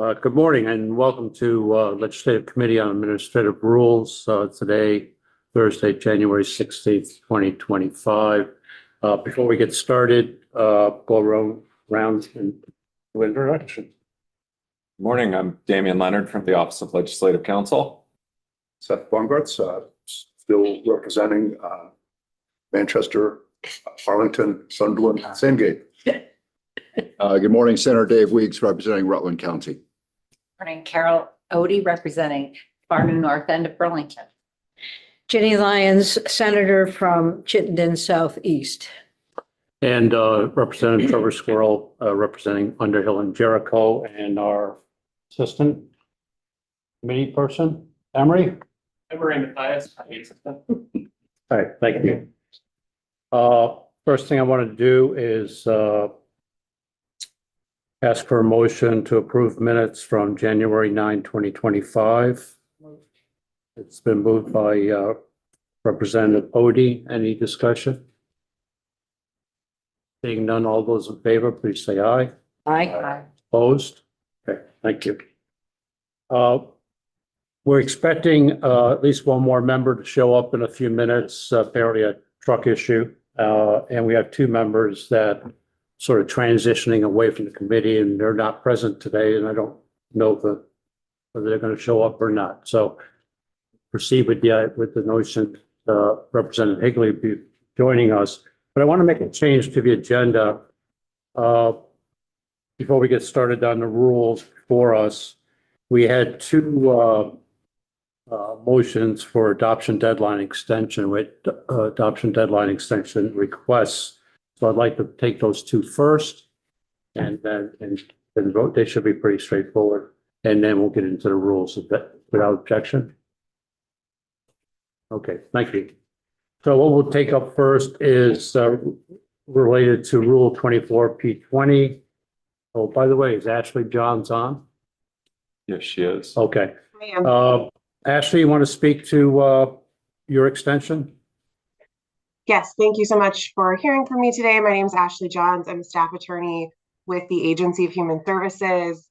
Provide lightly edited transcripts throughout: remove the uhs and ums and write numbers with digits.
Good morning and welcome to Legislative Committee on Administrative Rules. Today, Thursday, January 16th, 2025. Before we get started, go around and do introduction. Good morning, I'm Damian Leonard from the Office of Legislative Counsel. Seth Baumgartz, still representing Manchester, Arlington, Sunderland, Sandgate. Good morning, Senator Dave Weeks, representing Rutland County. Morning, Carol Odie, representing Farnham North End of Burlington. Jenny Lyons, Senator from Chittenden Southeast. And Representative Trevor Squirrel, representing Underhill and Jericho, and our assistant committee person, Emery. Emery Matthias. All right, thank you. First thing I want to do is ask for a motion to approve minutes from January 9, 2025. It's been moved by Representative Odie. Any discussion? Seeing none, all those in favor, please say aye. Aye. Opposed? Okay, thank you. We're expecting at least one more member to show up in a few minutes, apparently a truck issue. And we have two members that sort of transitioning away from the committee and they're not present today. And I don't know whether they're going to show up or not. So proceed with the notion Representative Higley be joining us. But I want to make a change to the agenda before we get started on the rules for us. We had two motions for adoption deadline extension with adoption deadline extension requests. So I'd like to take those two first and then vote. They should be pretty straightforward. And then we'll get into the rules without objection. Okay, thank you. So what we'll take up first is related to Rule 24P20. Oh, by the way, is Ashley Johns on? Yes, she is. Okay. I am. Ashley, you want to speak to your extension? Yes, thank you so much for hearing from me today. My name is Ashley Johns. I'm a staff attorney with the Agency of Human Services.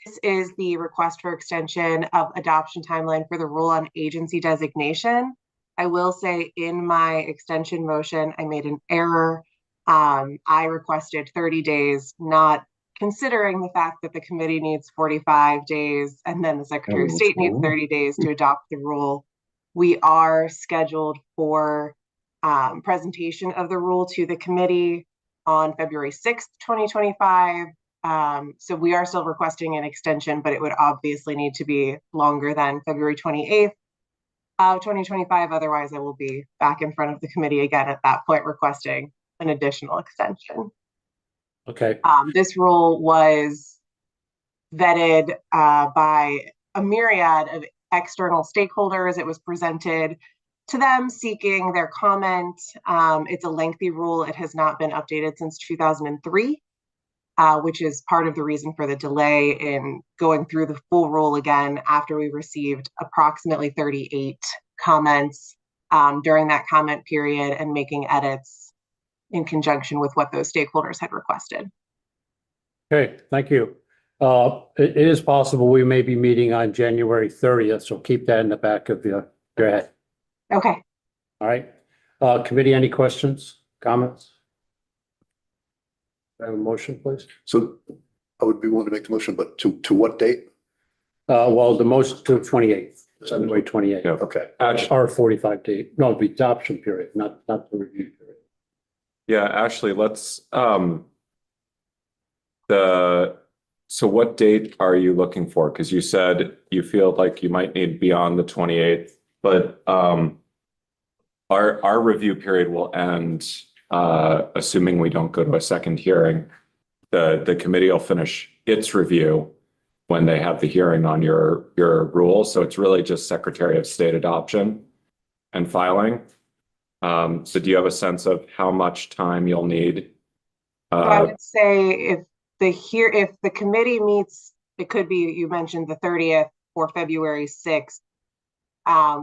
This is the request for extension of adoption timeline for the rule on agency designation. I will say in my extension motion, I made an error. I requested 30 days, not considering the fact that the committee needs 45 days and then the Secretary of State needs 30 days to adopt the rule. We are scheduled for presentation of the rule to the committee on February 6th, 2025. So we are still requesting an extension, but it would obviously need to be longer than February 28th of 2025. Otherwise, I will be back in front of the committee again at that point requesting an additional extension. Okay. This rule was vetted by a myriad of external stakeholders. It was presented to them seeking their comment. It's a lengthy rule. It has not been updated since 2003, which is part of the reason for the delay in going through the full rule again after we received approximately 38 comments during that comment period and making edits in conjunction with what those stakeholders had requested. Okay, thank you. It is possible we may be meeting on January 30th, so keep that in the back of your head. Okay. All right. Committee, any questions, comments? I have a motion, please. So I would be willing to make the motion, but to what date? Well, the most to 28th, January 28th. Yeah. Okay. Or 45 day, no, the adoption period, not the review period. Yeah, Ashley, let's, so what date are you looking for? Because you said you feel like you might need beyond the 28th, but our review period will end, assuming we don't go to a second hearing. The committee will finish its review when they have the hearing on your rule. So it's really just Secretary of State adoption and filing. So do you have a sense of how much time you'll need? I would say if the committee meets, it could be, you mentioned the 30th or February 6th.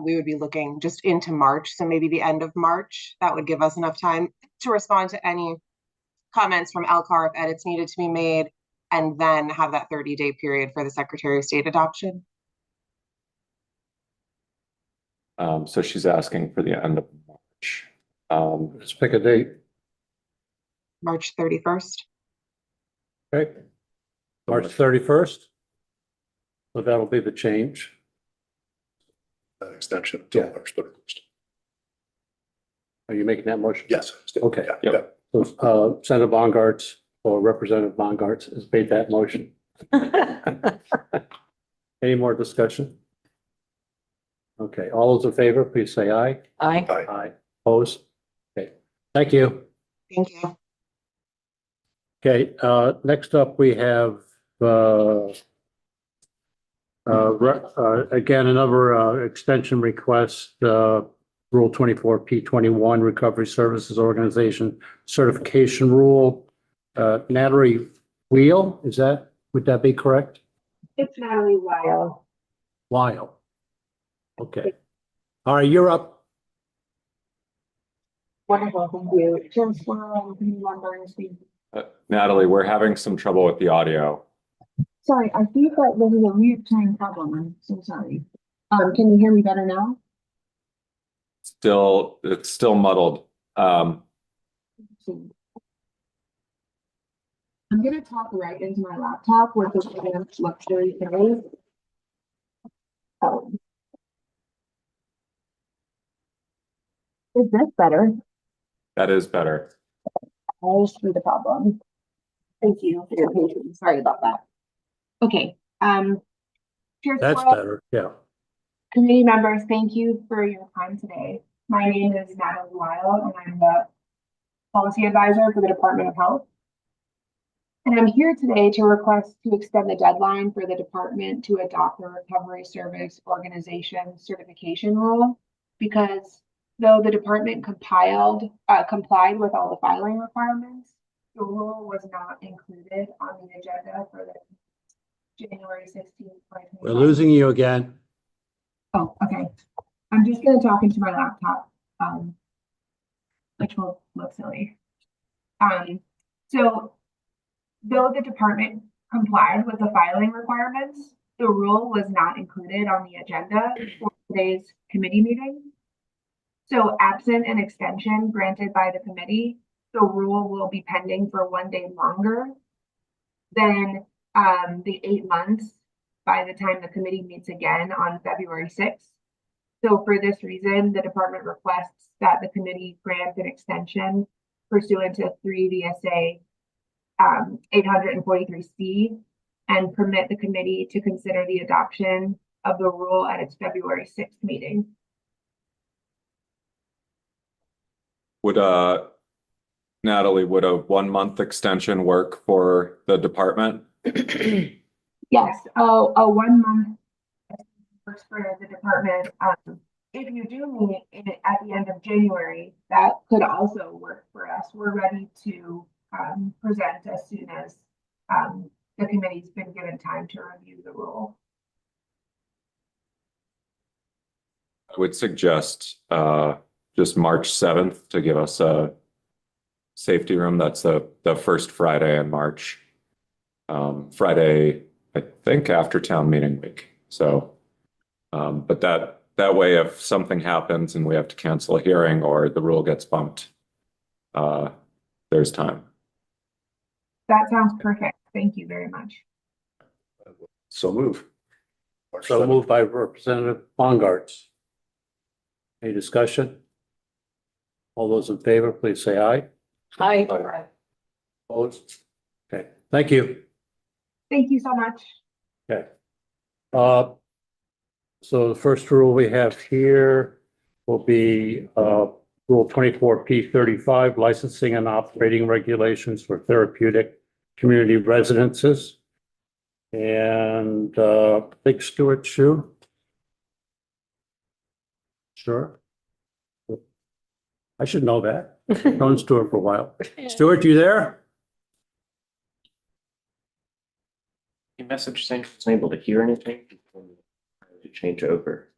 We would be looking just into March. So maybe the end of March, that would give us enough time to respond to any comments from Lcar if edits needed to be made. and then have that 30-day period for the Secretary of State adoption? So she's asking for the end of March. Let's pick a date. March 31st? Okay. March 31st. So that'll be the change. That extension until Yeah. March 31st. Are you making that motion? Yes. Okay. Yeah, yeah. So, Senator Bongartz or Representative Bongartz has made that motion. Any more discussion? Okay, all those in favor, please say aye. Aye. Aye. Aye. Opposed? Okay, thank you. Thank you. Okay, next up, we have, again, another, extension request, Rule 24, P21, Recovery Services Organization Certification Rule. Natalie Wheel, would that be correct? It's Natalie Weil. Weil. Okay. All right, you're up. Wonderful, thank you. Just one members. Natalie, we're having some trouble with the audio. Sorry, I think that there was a reoccurring problem. I'm so sorry. Can you hear me better now? It's still muddled. I'm gonna talk right into my laptop with this advanced luxury thing. Is this better? That is better. I'll see the problem. Thank you for your patience. Sorry about that. Okay, Chair That's Squirrel, better. Yeah. committee members, thank you for your time today. My name is Natalie Weil, and I'm the policy advisor for the Department of Health. And I'm here today to request to extend the deadline for the department to adopt the Recovery Service Organization certification rule, because though the department complied with all the filing requirements, the rule was not included on the agenda for the January 16th, 2025. We're losing you again. Oh, okay. I'm just gonna talk into my laptop, which will look silly. So though the department complied with the filing requirements, the rule was not included on the agenda for today's committee meeting. So absent an extension granted by the committee, the rule will be pending for 1 day longer than the 8 months by the time the committee meets again on February 6th. So for this reason, the department requests that the committee grant an extension pursuant to 3 VSA 843C and permit the committee to consider the adoption of the rule at its February 6th meeting. Would Natalie, would a 1 month extension work for the department? Yes, a 1 month works for the department. If you do meet at the end of January, that could also work for us. We're ready to present as soon as the committee's been given time to review the rule. I would suggest just March 7th to give us a safety room. That's the first Friday in March. Friday, I think after town meeting week. So, but that way, if something happens and we have to cancel a hearing or the rule gets bumped, there's time. That sounds perfect. Thank you very much. So move. March So 7th. moved by Representative Bongartz. Any discussion? All those in favor, please say aye. Aye. Opposed? Okay, thank you. Thank you so much. Okay. So the first rule we have here will be Rule 24P35, licensing and operating regulations for therapeutic community residences. And Big Stewart Shoe. Sure. I should know that. Known Stewart for a while. Stewart, you there? A message saying she wasn't able to hear anything to change over.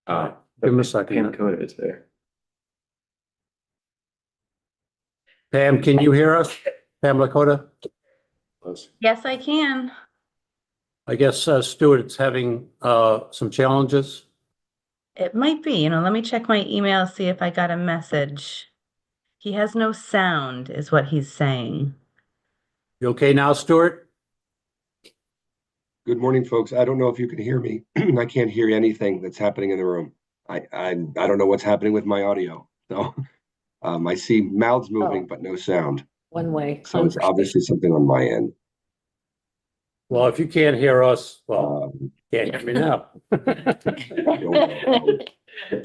Give him a second. Pin code is there. Pam, can you hear us? Pam Lakota? Yes, I can. I guess Stuart's having some challenges. It might be, let me check my email, see if I got a message. He has no sound, is what he's saying. You okay now, Stuart? Good morning, folks. I don't know if you can hear me. I can't hear anything that's happening in the room. I don't know what's happening with my audio. So I see mouths moving, but no sound. One-way So it's obviously something on my end. Well, if you can't hear us, well, can't hear me now.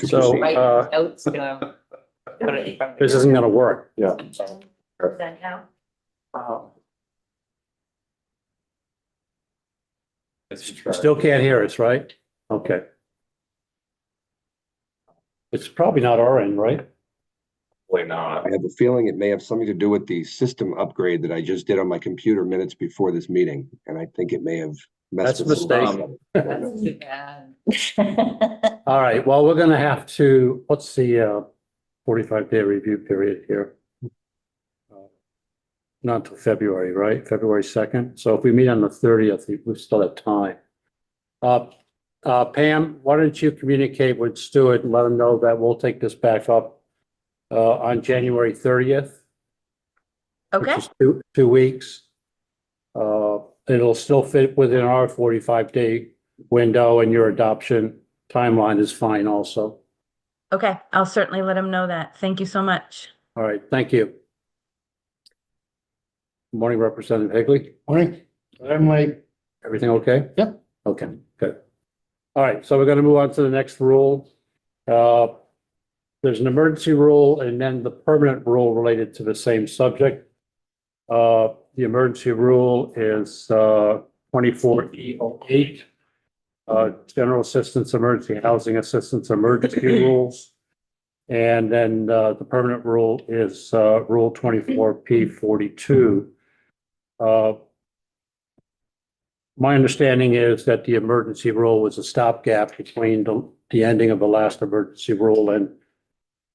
So Notes, gonna put it in front of this you. isn't gonna work. Yeah. Does that count? You still can't hear us, right? Okay. It's probably not our end, right? Probably not. I have a feeling it may have something to do with the system upgrade that I just did on my computer minutes before this meeting. And I think it may have messed That's a with some mistake. of That's too bad. All right, well, we're gonna have to, what's the 45-day review period here? Not until February, right? February 2nd. So if we meet on the 30th, we still have time. Pam, why don't you communicate with Stuart and let him know that we'll take this back up on January 30th, which Okay, is two weeks. It'll still fit within our 45-day window, and your adoption timeline is fine also. okay. I'll certainly let him know that. Thank you so much. All right, thank you. Good morning, Representative Higley. Morning. I'm like, Everything okay? Yep. Okay, good. All right, so we're going to move on to the next rule. There's an emergency rule and then the permanent rule related to the same subject. The emergency rule is 24E08, General Assistance, Emergency Housing Assistance, Emergency Rules. And then the permanent rule is Rule 24P42. My understanding is that the emergency rule was a stopgap between the ending of the last emergency rule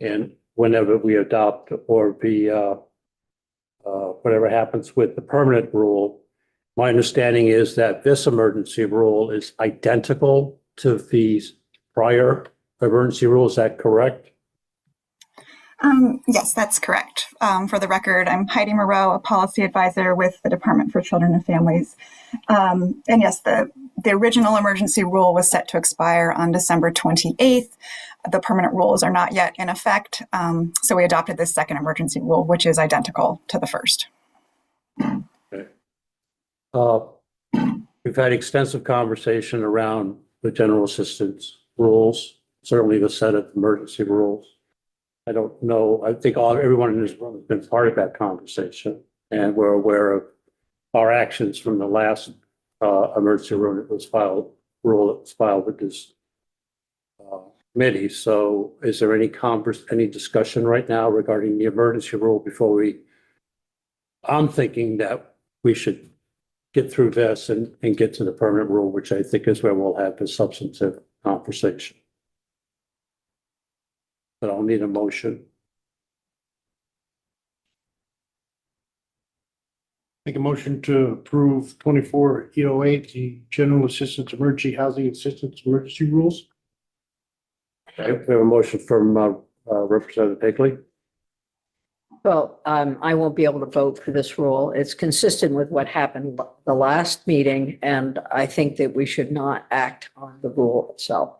and whenever we adopt or whatever happens with the permanent rule. My understanding is that this emergency rule is identical to the prior emergency rule. Is that correct? Yes, that's correct. For the record, I'm Heidi Moreau, a policy advisor with the Department for Children and Families. And yes, the original emergency rule was set to expire on December 28th. The permanent rules are not yet in effect. So we adopted this second emergency rule, which is identical to the first. Okay. We've had extensive conversation around the general assistance rules, certainly the Senate emergency rules. I don't know, I think everyone in this room has been part of that conversation, and we're aware of our actions from the last emergency rule that was filed with this committee. So is there any discussion right now regarding the emergency rule before I'm thinking that we should get through this and get to the permanent rule, which I think is where we'll have the substantive conversation. But I'll need a motion. make a motion to approve 24E08, the General Assistance Emergency Housing Assistance Emergency Rules. Okay, we have a motion from Representative Higley. Well, I won't be able to vote for this rule. It's consistent with what happened the last meeting, and I think that we should not act on the rule itself.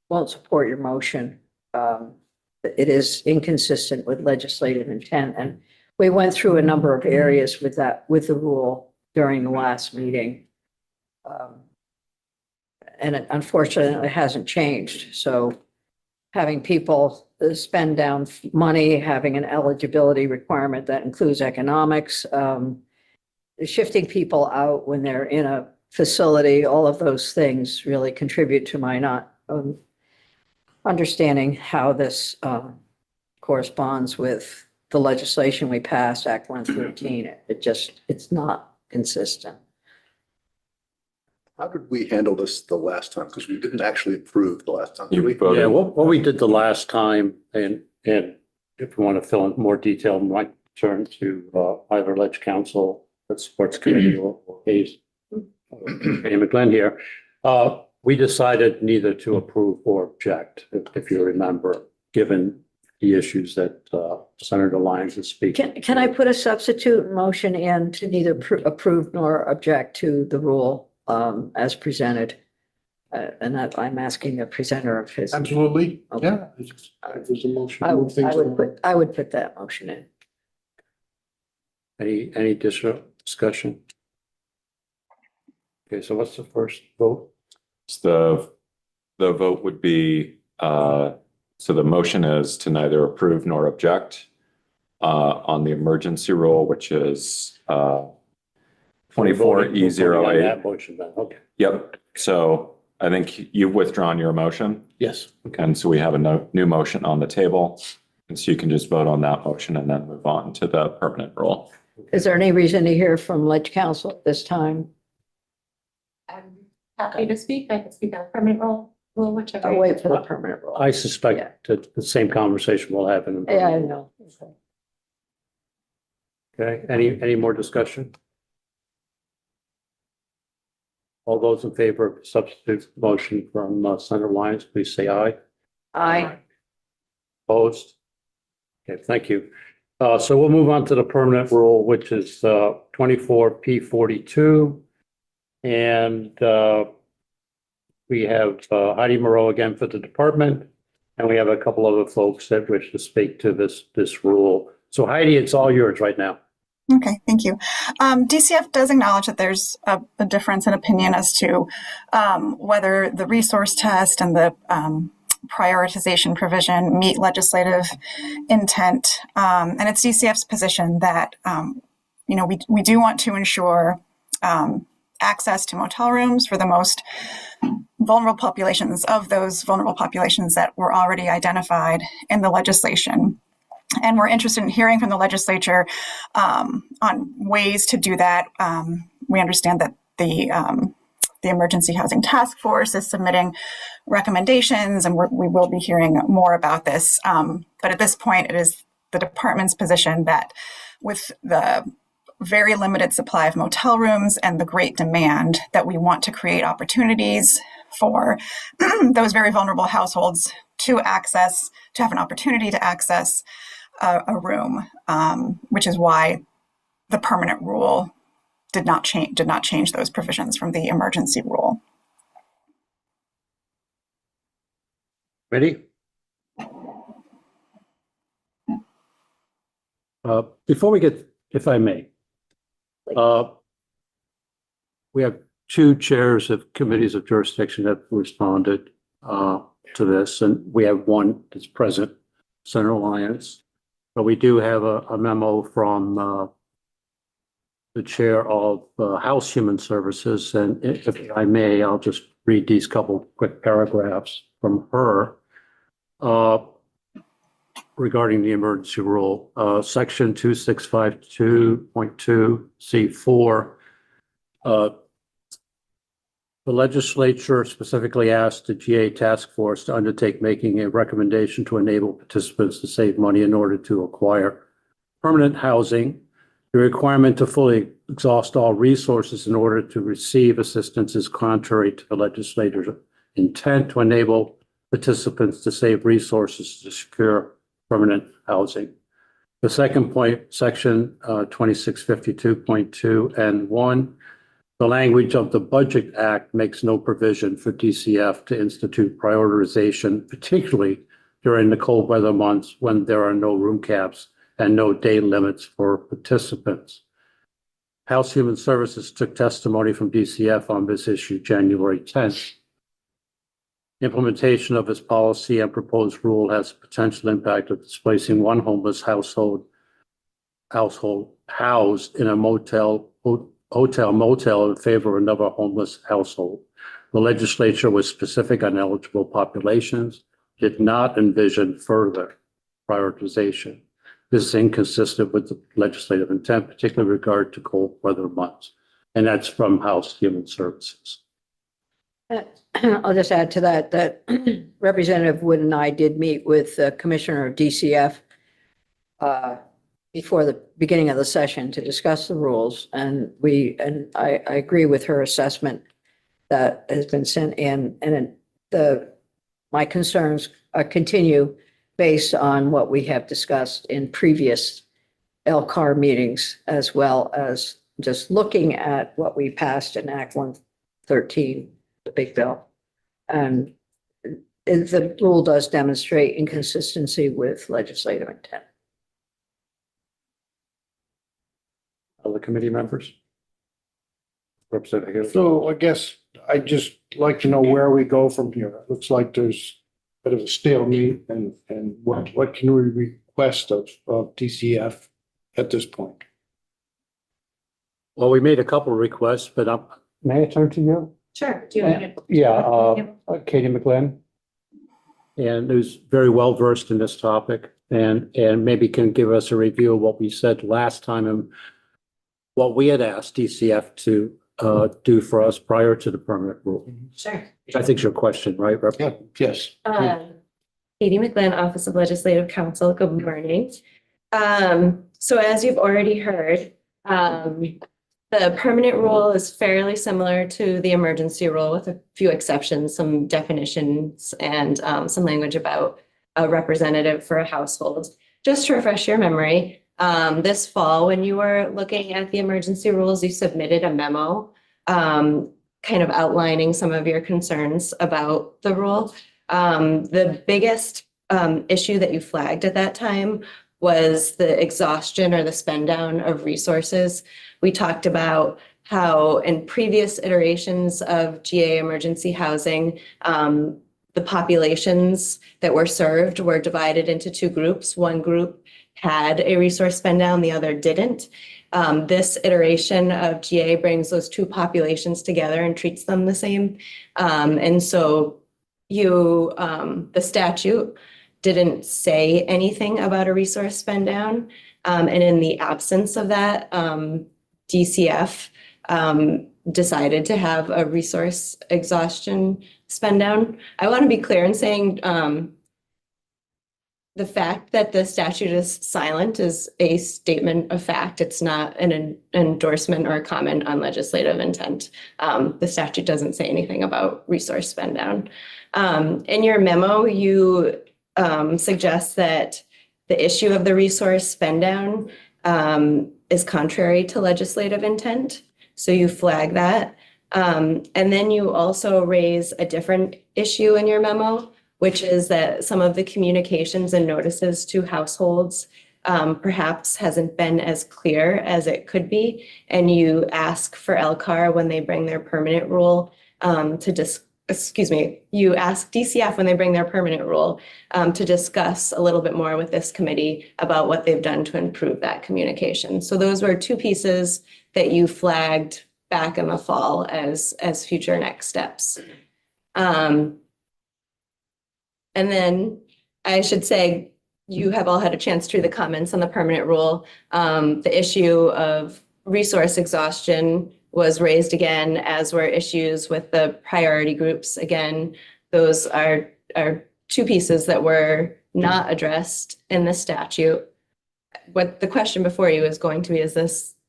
Won't support your motion. It is inconsistent with legislative intent, and we went through a number of areas with the rule during the last meeting. And it unfortunately hasn't changed. So having people spend down money, having an eligibility requirement that includes economics, shifting people out when they're in a facility, all of those things really contribute to my not understanding how this corresponds with the legislation we passed, Act 113. It's not consistent. How did we handle this the last time? Because we didn't actually approve the last time, did we? Yeah, what we did the last time, and if you want to fill in more detail, Mike turn to either Ledge Council, the Sports Committee, or Hayes. McGlynn here. We decided neither to approve or object, if you remember, given the issues that Senator Lyons is speaking. Can I put a substitute motion in to neither approve nor object to the rule as presented? And that I'm asking the presenter of his. Absolutely, Okay. yeah. There's a motion. I to move would things along. I would put that motion in. Any additional discussion? Okay, so what's the first vote? So the vote would be, so the motion is to neither approve nor object on the emergency rule, which is 24E08. That motion then, okay. Yep. So I think you've withdrawn your motion. Yes. And so we have a new motion on the table. And so you can just vote on that motion and then move on to the permanent rule. Is there any reason to hear from Ledge Council at this time? I'm happy to speak. I can speak on permanent rule, whichever. I'll wait for the permanent rule. I suspect that the same conversation will happen. Yeah, I know. Okay, any more discussion? All those in favor of the substitute motion from Senator Lyons, please say aye. Aye. Opposed? Okay, thank you. So we'll move on to the permanent rule, which is 24P42. And we have Heidi Moreau again for the department, and we have a couple other folks that wish to speak to this rule. So Heidi, it's all yours right now. Okay, thank you. DCF does acknowledge that there's a difference in opinion as to whether the resource test and the prioritization provision meet legislative intent. And it's DCF's position that, we do want to ensure access to motel rooms for the most vulnerable populations of those vulnerable populations that were already identified in the legislation. And we're interested in hearing from the legislature on ways to do that. We understand that the Emergency Housing Task Force is submitting recommendations, and we will be hearing more about this. But at this point, it is the department's position that with the very limited supply of motel rooms and the great demand, that we want to create opportunities for those very vulnerable households to have an opportunity to access a room, which is why the permanent rule did not change those provisions from the emergency rule. Ready? Before we get, if I may, we have two chairs of committees of jurisdiction that responded to this, and we have one that's present, Senator Lyons. But we do have a memo from the chair of House Human Services, and if I may, I'll just read these couple quick paragraphs from her regarding the emergency rule. Section 2652.2 C4. The legislature specifically asked the GA task force to undertake making a recommendation to enable participants to save money in order to acquire permanent housing. The requirement to fully exhaust all resources in order to receive assistance is contrary to the legislature's intent to enable participants to save resources to secure permanent housing. The second point, section 2652.2 N1, the language of the Budget Act makes no provision for DCF to institute prioritization, particularly during the cold weather months when there are no room caps and no day limits for participants. House Human Services took testimony from DCF on this issue January 10th. Implementation of this policy and proposed rule has a potential impact of displacing one homeless household housed in a hotel motel in favor of another homeless household. The legislature was specific on eligible populations, did not envision further prioritization. This is inconsistent with the legislative intent, particularly with regard to cold weather months. And that's from House Human Services. I'll just add to that Representative Wood and I did meet with the Commissioner of DCF before the beginning of the session to discuss the rules, and I agree with her assessment that has been sent in, and my concerns continue based on what we have discussed in previous Lcar meetings, as well as just looking at what we passed in Act 113, the big bill. And the rule does demonstrate inconsistency with legislative intent. Other committee members? Representative Hill? So I guess I'd just like to know where we go from here. It looks like there's a bit of a stalemate and what can we request of DCF at this point? Well, we made a couple of requests, but may I turn to you? Sure. Do you want to? Yeah, Katie McGlynn. And who's very well versed in this topic and maybe can give us a review of what we said last time and what we had asked DCF to do for us prior to the permanent rule. Sure. Which I think is your question, right? Rep? Yeah, yes. Katie McGlynn, Office of Legislative Counsel. Good morning. So as you've already heard, the permanent rule is fairly similar to the emergency rule with a few exceptions, some definitions and some language about a representative for a household. Just to refresh your memory, this fall, when you were looking at the emergency rules, you submitted a memo kind of outlining some of your concerns about the rule. The biggest issue that you flagged at that time was the exhaustion or the spend down of resources. We talked about how in previous iterations of GA emergency housing, the populations that were served were divided into two groups. One group had a resource spend down, the other didn't. This iteration of GA brings those two populations together and treats them the same. And so the statute didn't say anything about a resource spend down. And in the absence of that, DCF decided to have a resource exhaustion spend down. I want to be clear in saying the fact that the statute is silent is a statement of fact. It's not an endorsement or a comment on legislative intent. The statute doesn't say anything about resource spend down. In your memo, you suggest that the issue of the resource spend down is contrary to legislative intent. So you flag that. And then you also raise a different issue in your memo, which is that some of the communications and notices to households perhaps hasn't been as clear as it could be. And you ask for Lcar when they bring their permanent rule you ask DCF when they bring their permanent rule to discuss a little bit more with this committee about what they've done to improve that communication. So those were two pieces that you flagged back in the fall as future next steps. And then I should say, you have all had a chance to read the comments on the permanent rule. The issue of resource exhaustion was raised again, as were issues with the priority groups. Again, those are two pieces that were not addressed in the statute. What the question before you is going to be is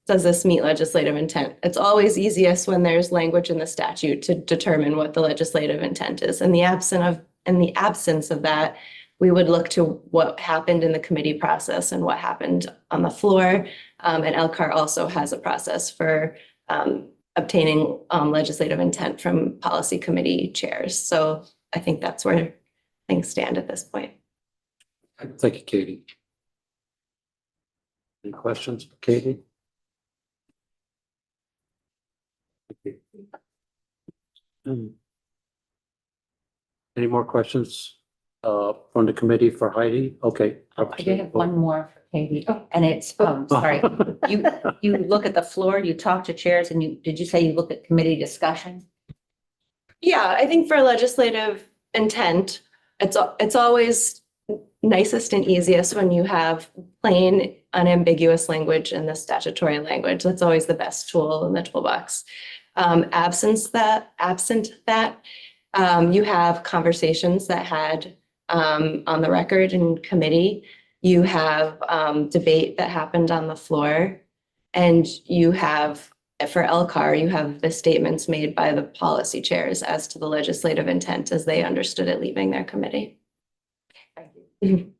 does this meet legislative intent? It's always easiest when there's language in the statute to determine what the legislative intent is. In the absence of that, we would look to what happened in the committee process and what happened on the floor. And Lcar also has a process for obtaining legislative intent from policy committee chairs. So I think that's where things stand at this point. Thank you, Katie. Any questions, Katie? Any more questions from the committee for Heidi? Okay. I do have one more for Katie, and it's, sorry, you look at the floor, you talk to chairs, and did you say you look at committee discussion? Yeah, I think for legislative intent, it's always nicest and easiest when you have plain, unambiguous language in the statutory language. That's always the best tool in the toolbox. Absent that, you have conversations that had on the record in committee you have debate that happened on the floor, and you have, for Lcar, you have the statements made by the policy chairs as to the legislative intent as they understood it leaving their committee. Thank you.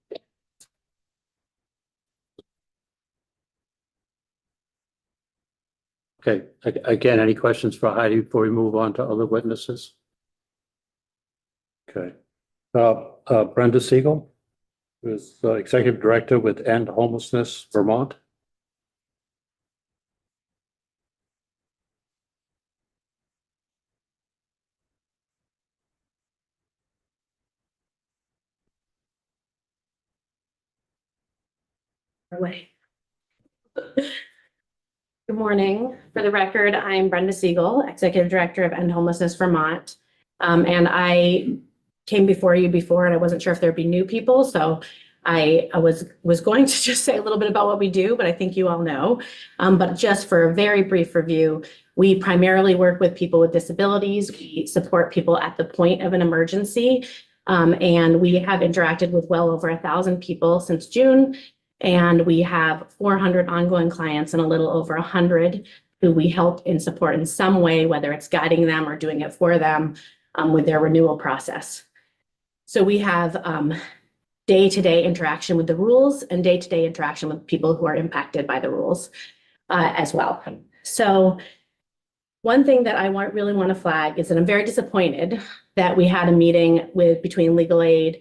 Okay, again, any questions for Heidi before we move on to other witnesses? Okay. Brenda Siegel, who is Executive Director with End Homelessness Vermont. Away. Good morning. For the record, I'm Brenda Siegel, Executive Director of End Homelessness Vermont. And I came before you before, and I wasn't sure if there'd be new people. So I was going to just say a little bit about what we do, but I think you all know. But just for a very brief review, we primarily work with people with disabilities. We support people at the point of an emergency. And we have interacted with well over 1,000 people since June. And we have 400 ongoing clients and a little over 100 who we help and support in some way, whether it's guiding them or doing it for them with their renewal process. So we have day-to-day interaction with the rules and day-to-day interaction with people who are impacted by the rules as well. So one thing that I really want to flag is that I'm very disappointed that we had a meeting between Legal Aid,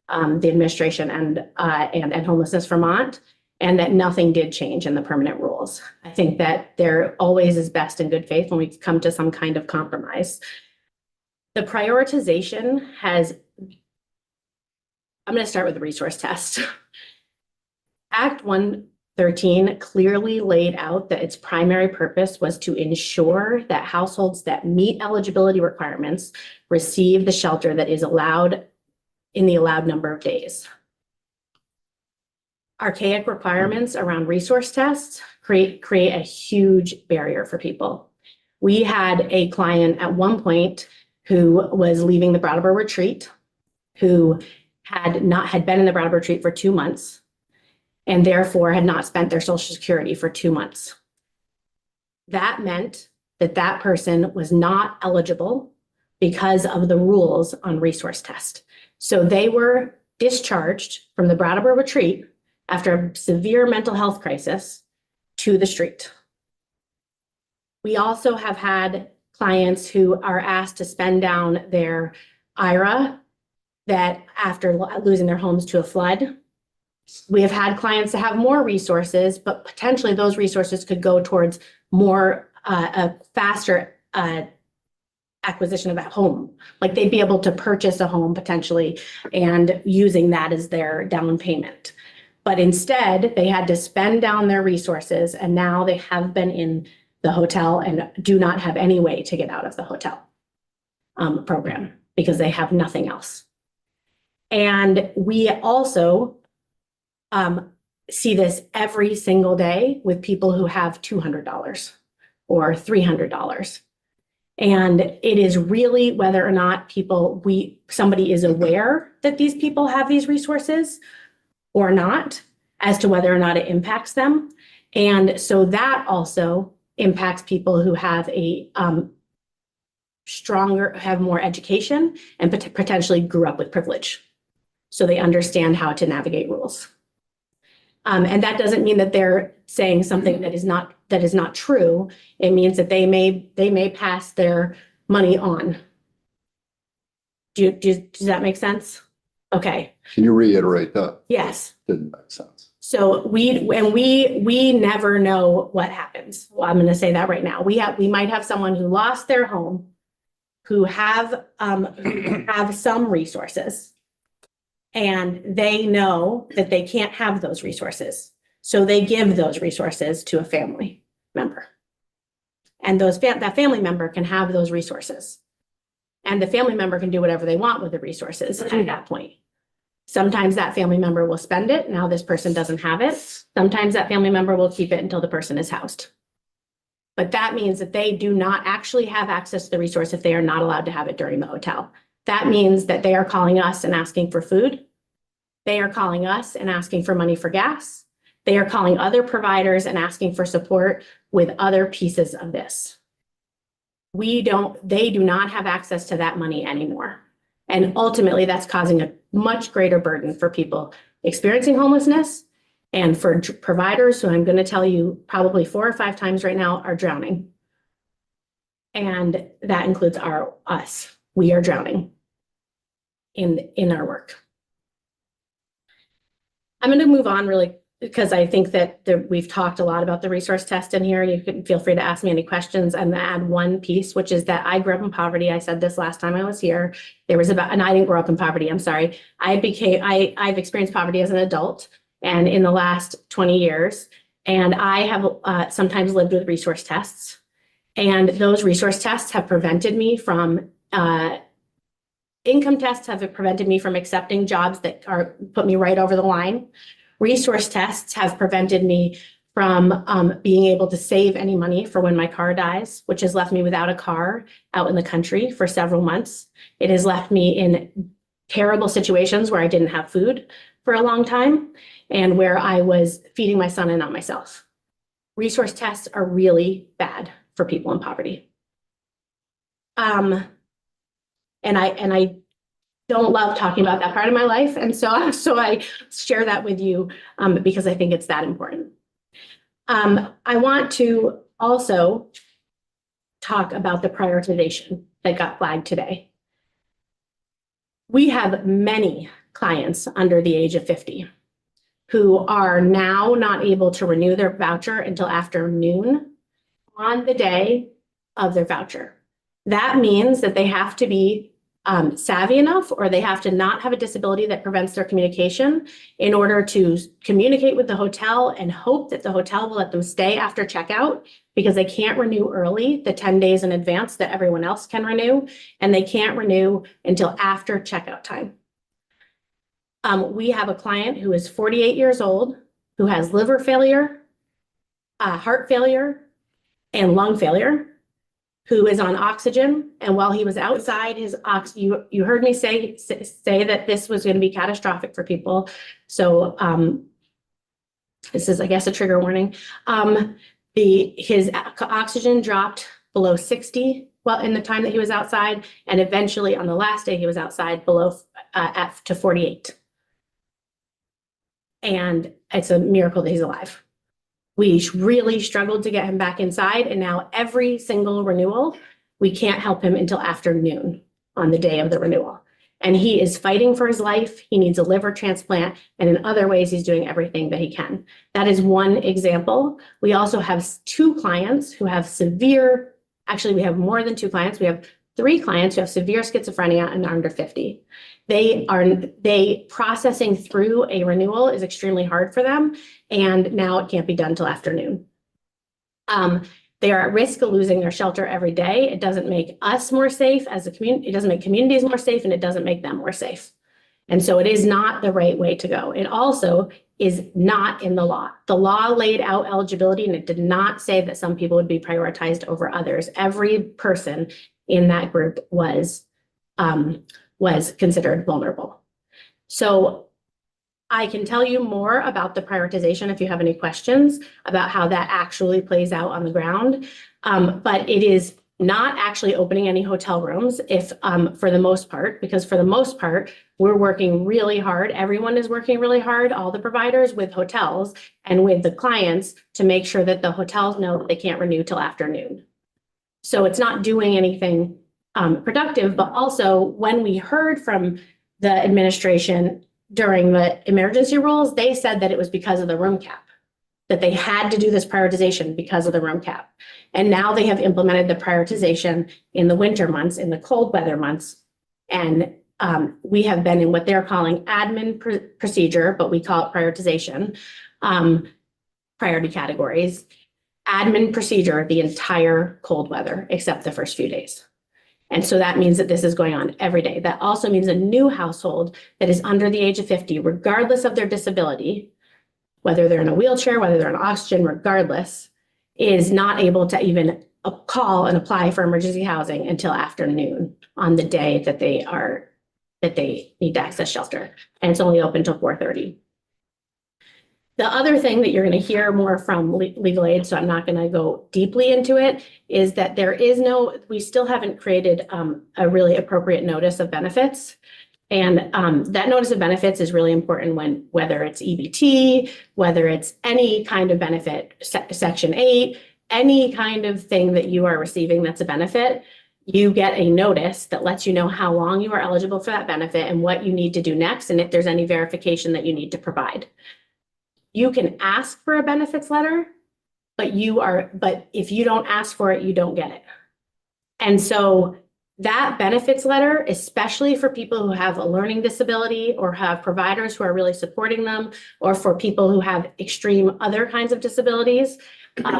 the administration and Homelessness Vermont, and that nothing did change in the permanent rules. I think that there always is best in good faith when we come to some kind of compromise. The prioritization has, I'm going to start with the resource test. Act 113 clearly laid out that its primary purpose was to ensure that households that meet eligibility requirements receive the shelter that is allowed in the allowed number of days. Archaic requirements around resource tests create a huge barrier for people. We had a client at one point who was leaving the Brattleboro retreat, who had been in the Brattleboro retreat for 2 months, and therefore had not spent their Social Security for 2 months. That meant that that person was not eligible because of the rules on resource test. So they were discharged from the Brattleboro retreat after a severe mental health crisis to the street. We also have had clients who are asked to spend down their IRA that after losing their homes to a flood. We have had clients that have more resources, but potentially those resources could go towards more a faster acquisition of that home. Like they'd be able to purchase a home potentially and using that as their down payment. But instead, they had to spend down their resources, and now they have been in the hotel and do not have any way to get out of the hotel program because they have nothing else. And we also see this every single day with people who have $200 or $300. And it is really whether or not somebody is aware that these people have these resources or not, as to whether or not it impacts them. And so that also impacts people who have have more education and potentially grew up with privilege. So they understand how to navigate rules. And that doesn't mean that they're saying something that is not true. It means that they may pass their money on. Does that make sense? Okay. Can you reiterate that? Yes. Didn't make sense. So we never know what happens. Well, I'm going to say that right now. We might have someone who lost their home, who have some resources, and they know that they can't have those resources. So they give those resources to a family member. And that family member can have those resources. And the family member can do whatever they want with the resources at that point. Sometimes that family member will spend it. Now this person doesn't have it. Sometimes that family member will keep it until the person is housed. But that means that they do not actually have access to the resource if they are not allowed to have it during the hotel. That means that they are calling us and asking for food. They are calling us and asking for money for gas. They are calling other providers and asking for support with other pieces of this. They do not have access to that money anymore. And ultimately, that's causing a much greater burden for people experiencing homelessness and for providers who I'm going to tell you probably 4 or 5 times right now are drowning. And that includes us. We are drowning in our work. I'm going to move on really because I think that we've talked a lot about the resource test in here. You can feel free to ask me any questions and add one piece, which is that I grew up in poverty. I said this last time I was here. And I didn't grow up in poverty. I'm sorry. I've experienced poverty as an adult and in the last 20 years. And I have sometimes lived with resource tests. And those resource tests have prevented me from income tests have prevented me from accepting jobs that put me right over the line. Resource tests have prevented me from being able to save any money for when my car dies, which has left me without a car out in the country for several months. It has left me in terrible situations where I didn't have food for a long time and where I was feeding my son and not myself. Resource tests are really bad for people in poverty. And I don't love talking about that part of my life. And so I share that with you because I think it's that important. I want to also talk about the prioritization that got flagged today. We have many clients under the age of 50 who are now not able to renew their voucher until after noon on the day of their voucher. That means that they have to be savvy enough, or they have to not have a disability that prevents their communication in order to communicate with the hotel and hope that the hotel will let them stay after checkout, because they can't renew early the 10 days in advance that everyone else can renew, and they can't renew until after checkout time. We have a client who is 48 years old, who has liver failure, heart failure, and lung failure, who is on oxygen. And while he was outside his you heard me say that this was going to be catastrophic for people. So this is, I guess, a trigger warning. His oxygen dropped below 60 in the time that he was outside, and eventually on the last day he was outside to 48. And it's a miracle that he's alive. We really struggled to get him back inside, and now every single renewal, we can't help him until afternoon on the day of the renewal. And he is fighting for his life. He needs a liver transplant, and in other ways, he's doing everything that he can. That is one example. We also have 2 clients who have actually, we have more than 2 clients. We have 3 clients who have severe schizophrenia and are under 50. Processing through a renewal is extremely hard for them, and now it can't be done till afternoon. They are at risk of losing their shelter every day. It doesn't make us more safe as a community. It doesn't make communities more safe, and it doesn't make them more safe. And so it is not the right way to go. It also is not in the law. The law laid out eligibility, and it did not say that some people would be prioritized over others. Every person in that group was considered vulnerable. So I can tell you more about the prioritization if you have any questions about how that actually plays out on the ground. But it is not actually opening any hotel rooms for the most part, because for the most part, we're working really hard. Everyone is working really hard, all the providers with hotels and with the clients, to make sure that the hotels know that they can't renew till afternoon. So it's not doing anything productive, but also when we heard from the administration during the emergency rules, they said that it was because of the room cap, that they had to do this prioritization because of the room cap. And now they have implemented the prioritization in the winter months, in the cold weather months. And we have been in what they're calling admin procedure, but we call it prioritization, priority categories, admin procedure, the entire cold weather, except the first few days. And so that means that this is going on every day. That also means a new household that is under the age of 50, regardless of their disability, whether they're in a wheelchair, whether they're on oxygen, regardless, is not able to even call and apply for emergency housing until afternoon on the day that they are that they need to access shelter, and it's only open till 4:30. The other thing that you're going to hear more from legal aid, so I'm not going to go deeply into it, is that we still haven't created a really appropriate notice of benefits. And that notice of benefits is really important whether it's EBT, whether it's any kind of benefit, Section 8, any kind of thing that you are receiving that's a benefit, you get a notice that lets you know how long you are eligible for that benefit and what you need to do next, and if there's any verification that you need to provide. You can ask for a benefits letter, but if you don't ask for it, you don't get it. And so that benefits letter, especially for people who have a learning disability or have providers who are really supporting them, or for people who have extreme other kinds of disabilities,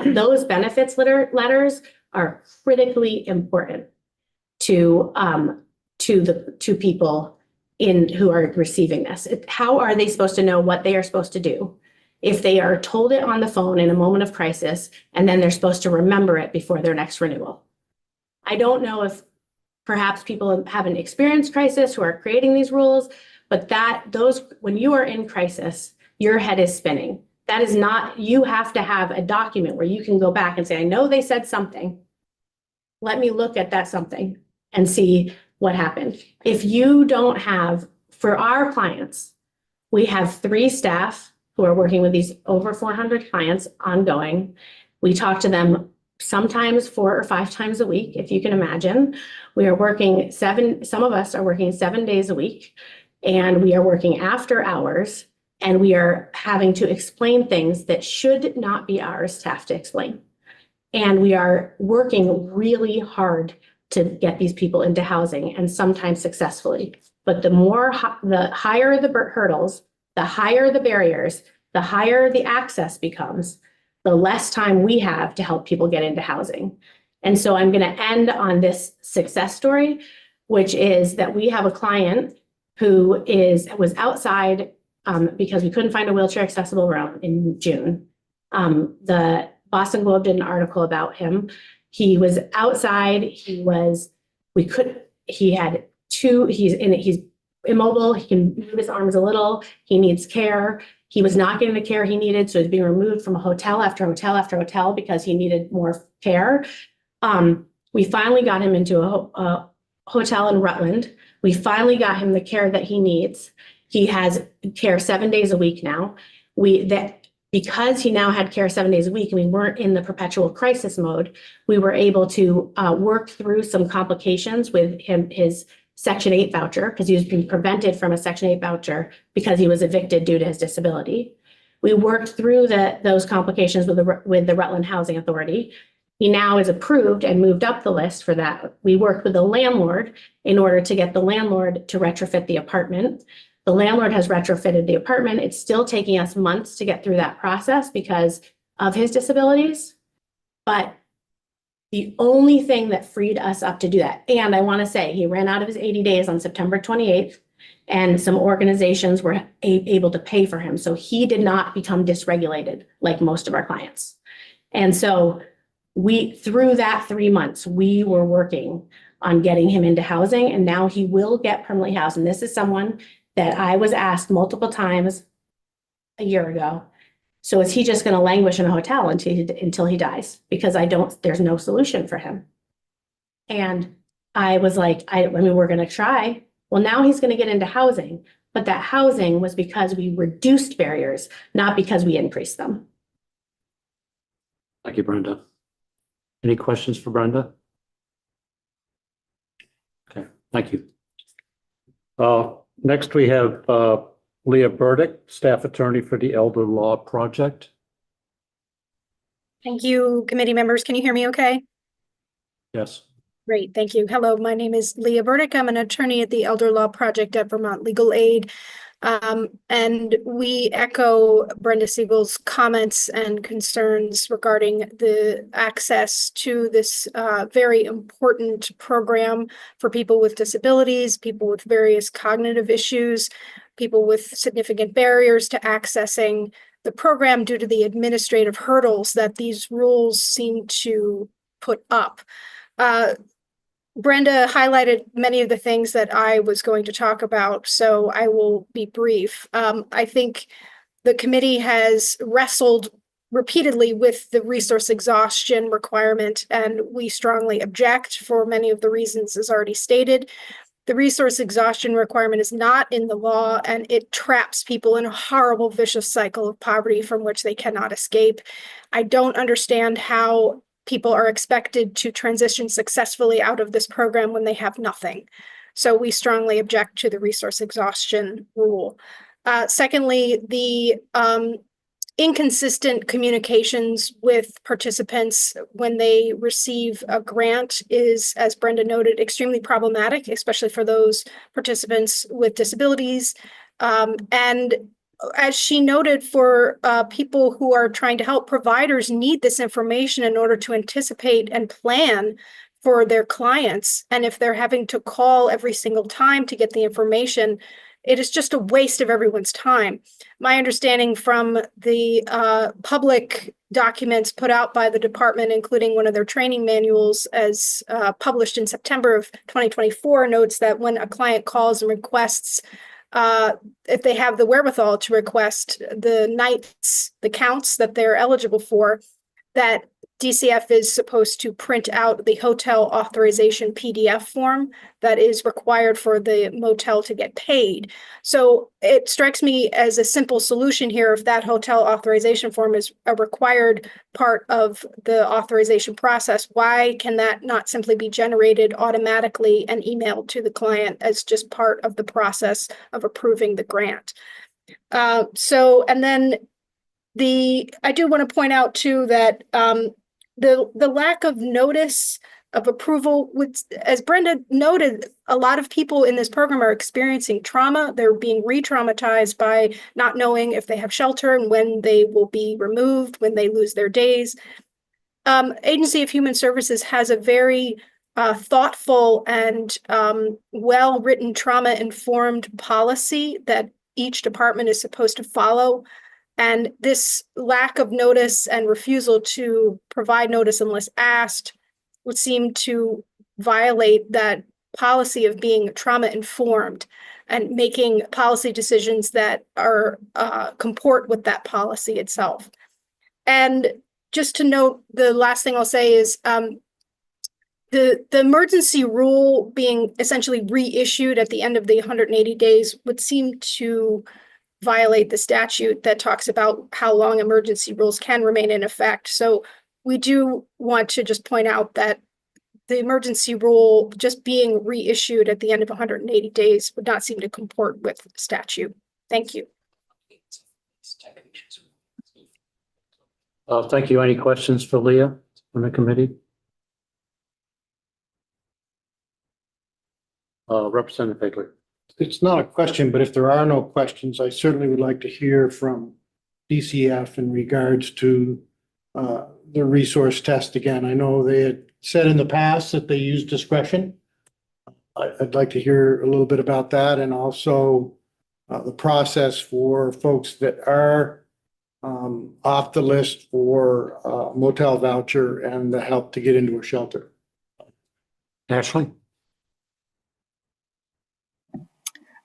those benefits letters are critically important to people who are receiving this. How are they supposed to know what they are supposed to do if they are told it on the phone in a moment of crisis, and then they're supposed to remember it before their next renewal? I don't know if perhaps people haven't experienced crisis who are creating these rules, but when you are in crisis, your head is spinning. That is not, you have to have a document where you can go back and say, I know they said something. Let me look at that something and see what happened. If you don't have, for our clients, we have 3 staff who are working with these over 400 clients ongoing. We talk to them sometimes 4 or 5 times a week, if you can imagine. We are working some of us are working 7 days a week, and we are working after hours, and we are having to explain things that should not be ours to have to explain. And we are working really hard to get these people into housing, and sometimes successfully. But the higher the hurdles, the higher the barriers, the higher the access becomes, the less time we have to help people get into housing. And so I'm going to end on this success story, which is that we have a client who was outside because we couldn't find a wheelchair accessible room in June. The Boston Globe did an article about him. He was outside. He's immobile. He can move his arms a little. He needs care. He was not getting the care he needed, so he's being removed from hotel after hotel after hotel because he needed more care. We finally got him into a hotel in Rutland. We finally got him the care that he needs. He has care 7 days a week now. Because he now had care 7 days a week and we weren't in the perpetual crisis mode, we were able to work through some complications with his Section 8 voucher, because he was being prevented from a Section 8 voucher because he was evicted due to his disability. We worked through those complications with the Rutland Housing Authority. He now is approved and moved up the list for that. We worked with the landlord in order to get the landlord to retrofit the apartment. The landlord has retrofitted the apartment. It's still taking us months to get through that process because of his disabilities. But the only thing that freed us up to do that, and I want to say he ran out of his 80 days on September 28th, and some organizations were able to pay for him. So he did not become dysregulated like most of our clients. And so through that 3 months, we were working on getting him into housing, and now he will get permanently housed. And this is someone that I was asked multiple times a year ago. So is he just going to languish in a hotel until he dies? Because there's no solution for him. And I was like, we're going to try. Well, now he's going to get into housing, but that housing was because we reduced barriers, not because we increased them. Thank you, Brenda. Any questions for Brenda? Okay, thank you. Next, we have Leah Burdick, staff attorney for the Elder Law Project. Thank you, committee members. Can you hear me okay? Yes. Great, thank you. Hello, my name is Leah Burdick. I'm an attorney at the Elder Law Project at Vermont Legal Aid. And we echo Brenda Siegel's comments and concerns regarding the access to this very important program for people with disabilities, people with various cognitive issues, people with significant barriers to accessing the program due to the administrative hurdles that these rules seem to put up. Brenda highlighted many of the things that I was going to talk about, so I will be brief. I think the committee has wrestled repeatedly with the resource exhaustion requirement, and we strongly object for many of the reasons as already stated. The resource exhaustion requirement is not in the law, and it traps people in a horrible vicious cycle of poverty from which they cannot escape. I don't understand how people are expected to transition successfully out of this program when they have nothing. So we strongly object to the resource exhaustion rule. Secondly, the inconsistent communications with participants when they receive a grant is, as Brenda noted, extremely problematic, especially for those participants with disabilities. And as she noted, for people who are trying to help, providers need this information in order to anticipate and plan for their clients. And if they're having to call every single time to get the information, it is just a waste of everyone's time. My understanding from the public documents put out by the department, including one of their training manuals as published in September of 2024, notes that when a client calls and requests, if they have the wherewithal to request the nights, the counts that they're eligible for, that DCF is supposed to print out the hotel authorization PDF form that is required for the motel to get paid. So it strikes me as a simple solution here. If that hotel authorization form is a required part of the authorization process, why can that not simply be generated automatically and emailed to the client as just part of the process of approving the grant? And then I do want to point out too that the lack of notice of approval would, as Brenda noted, a lot of people in this program are experiencing trauma. They're being re-traumatized by not knowing if they have shelter and when they will be removed, when they lose their days. Agency of Human Services has a very thoughtful and well-written trauma-informed policy that each department is supposed to follow. And this lack of notice and refusal to provide notice unless asked would seem to violate that policy of being trauma-informed and making policy decisions that are comport with that policy itself. And just to note, the last thing I'll say is the emergency rule being essentially reissued at the end of the 180 days would seem to violate the statute that talks about how long emergency rules can remain in effect. So we do want to just point out that the emergency rule just being reissued at the end of 180 days would not seem to comport with statute. Thank you. Thank you. Any questions for Leah from the committee? Representative Higley. It's not a question, but if there are no questions, I certainly would like to hear from DCF in regards to the resource test again. I know they had said in the past that they use discretion. I'd like to hear a little bit about that, and also the process for folks that are off the list for motel voucher and the help to get into a shelter. Ashley?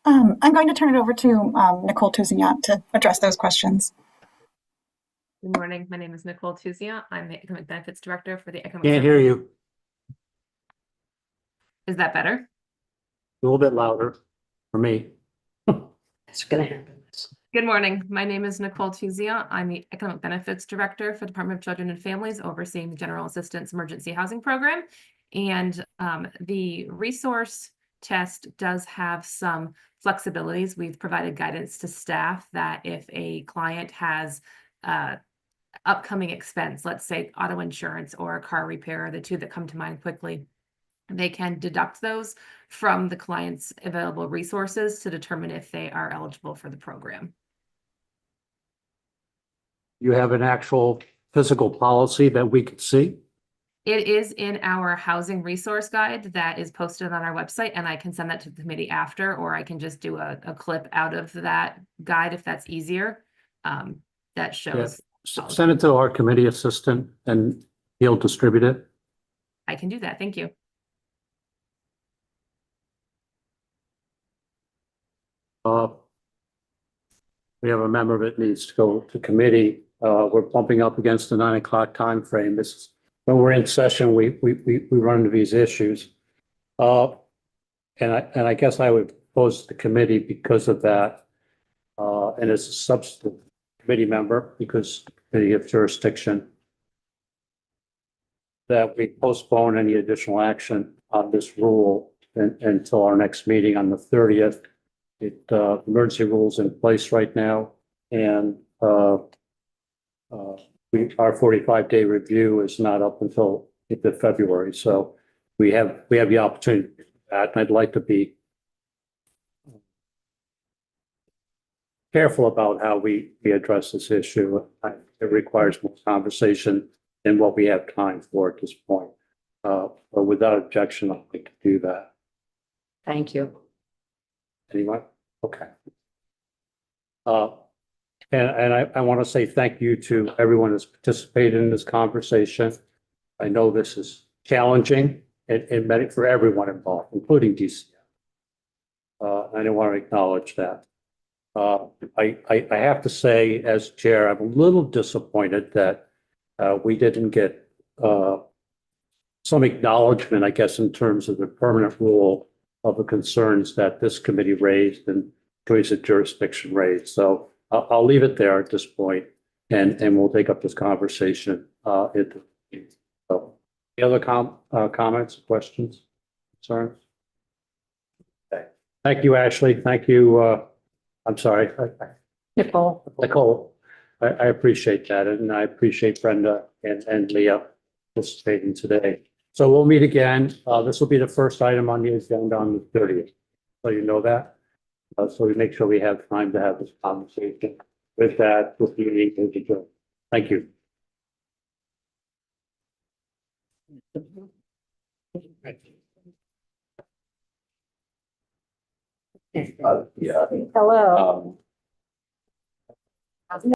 I'm going to turn it over to Nicole Tousignant to address those questions. Good morning. My name is Nicole Tousignant. I'm the Economic Benefits Director for the Economic Can't hear you. Is that better? A little bit louder for me. It's going to happen. Good morning. My name is Nicole Tousignant. I'm the Economic Benefits Director for the Department of Children and Families, overseeing the General Assistance Emergency Housing Program. And the resource test does have some flexibilities. We've provided guidance to staff that if a client has upcoming expense, let's say auto insurance or a car repair, the two that come to mind quickly, they can deduct those from the client's available resources to determine if they are eligible for the program. You have an actual physical policy that we could see? It is in our housing resource guide that is posted on our website, and I can send that to the committee after, or I can just do a clip out of that guide if that's easier. That shows. Yeah. Send it to our committee assistant and he'll distribute it. I can do that. Thank you. We have a member that needs to go to committee. We're bumping up against the 9 o'clock timeframe. This is when we're in session, we run into these issues. And I guess I would propose the committee because of that. And as a substitute committee member, because the committee of jurisdiction, that we postpone any additional action on this rule until our next meeting on the 30th. Emergency rules in place right now, and our 45-day review is not up until the February. So we have the opportunity to do that, and I'd like to be careful about how we address this issue. It requires more conversation than what we have time for at this point. But without objection, I'd like to do that. Thank you. Anyone? Okay. And I want to say thank you to everyone that's participated in this conversation. I know this is challenging and meant for everyone involved, including DCF. I want to acknowledge that. I have to say, as chair, I'm a little disappointed that we didn't get some acknowledgement, I guess, in terms of the permanent rule of the concerns that this committee raised and committees of jurisdiction raised. So I'll leave it there at this point, and we'll take up this conversation. So, any other comments, questions, concerns? Okay. Thank you, Ashley. Thank you. I'm sorry, Nicole. I appreciate that, and I appreciate Brenda and Leah participating today. So we'll meet again. This will be the first item on the agenda on the 30th. So you know that. So we make sure we have time to have this conversation. With that, we'll be meeting adjourned. Thank you. Hello.